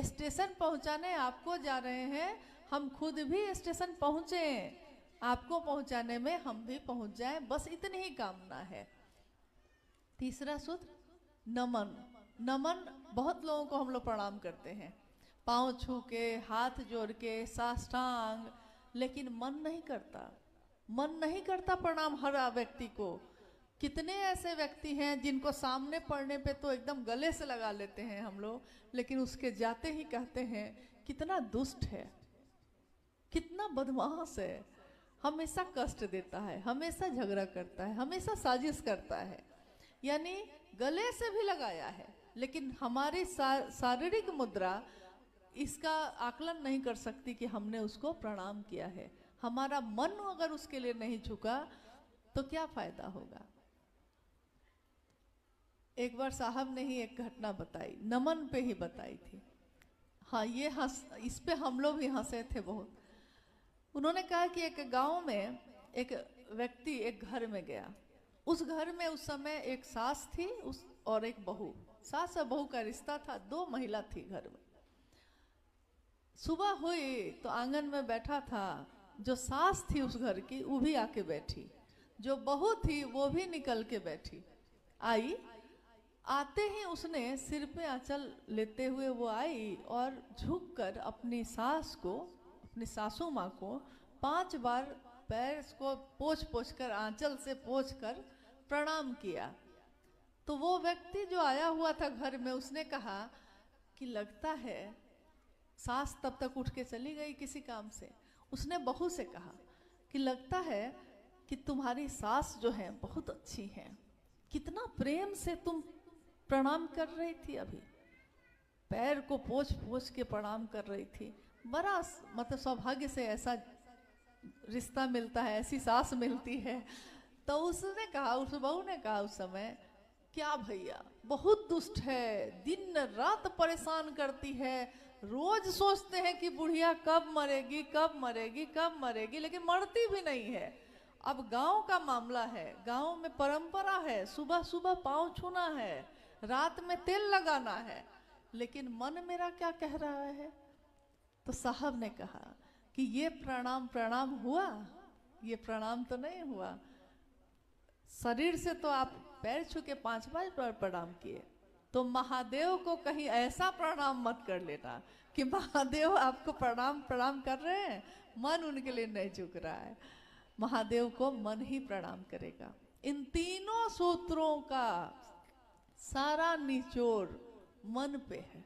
Station पहुंचाने आपको जा रहे हैं, हम खुद भी स्टेशन पहुंचे, आपको पहुंचाने में हम भी पहुंच जाएं, बस इतनी ही कामना है। तीसरा सूत्र नमन। नमन बहुत लोगों को हम लोग प्रणाम करते हैं, पांव छू के, हाथ जोड़ के, साष्टांग, लेकिन मन नहीं करता, मन नहीं करता प्रणाम हर व्यक्ति को। कितने ऐसे व्यक्ति हैं जिनको सामने पड़ने पे तो एकदम गले से लगा लेते हैं हम लोग, लेकिन उसके जाते ही कहते हैं कितना दुष्ट है, कितना बदमाश है, हमेशा कष्ट देता है, हमेशा झगड़ा करता है, हमेशा साजिश करता है। यानी गले से भी लगाया है, लेकिन हमारी शारीरिक मुद्रा इसका आकलन नहीं कर सकती कि हमने उसको प्रणाम किया है। हमारा मन अगर उसके लिए नहीं झुका तो क्या फायदा होगा। एक बार साहब ने ही एक घटना बताई, नमन पे ही बताई थी। हाँ, ये इस पे हम लोग भी हंसे थे बहुत। उन्होंने कहा कि एक गांव में एक व्यक्ति एक घर में गया। उस घर में उस समय एक सास थी और एक बहू। सास और बहू का रिश्ता था, 2 महिला थी घर में। सुबह हुई तो आंगन में बैठा था, जो सास थी उस घर की वो भी आके बैठी, जो बहू थी वो भी निकल के बैठी। आई, आते ही उसने सिर पे आंचल लेते हुए वो आई और झुककर अपनी सास को, अपनी सासू माँ को 5 बार पैर को पोंछ कर, आंचल से पोंछ कर प्रणाम किया। तो वो व्यक्ति जो आया हुआ था घर में, उसने कहा कि लगता है, सास तब तक उठ के चली गई किसी काम से, उसने बहू से कहा कि लगता है कि तुम्हारी सास जो है बहुत अच्छी है, कितना प्रेम से तुम प्रणाम कर रही थी, अभी पैर को पोंछ के प्रणाम कर रही थी। बड़ा मतलब सौभाग्य से ऐसा रिश्ता मिलता है, ऐसी सास मिलती है। तो उसने कहा, उस बहू ने कहा उस समय, क्या भैया बहुत दुष्ट है, दिन रात परेशान करती है, रोज सोचते हैं कि बुढ़िया कब मरेगी कब मरेगी कब मरेगी, लेकिन मरती भी नहीं है। अब गांव का मामला है, गांव में परंपरा है, सुबह सुबह पाँव छूना है, रात में तेल लगाना है, लेकिन मन मेरा क्या कह रहा है। तो साहब ने कहा कि ये प्रणाम हुआ, ये प्रणाम तो नहीं हुआ। शरीर से तो आप पैर छू के 5 बार प्रणाम किए, तो महादेव को कहीं ऐसा प्रणाम मत कर लेना कि महादेव आपको प्रणाम कर रहे हैं, मन उनके लिए नहीं झुक रहा है। महादेव को मन ही प्रणाम करेगा। इन तीनों सूत्रों का सारा निचोड़ मन पे है।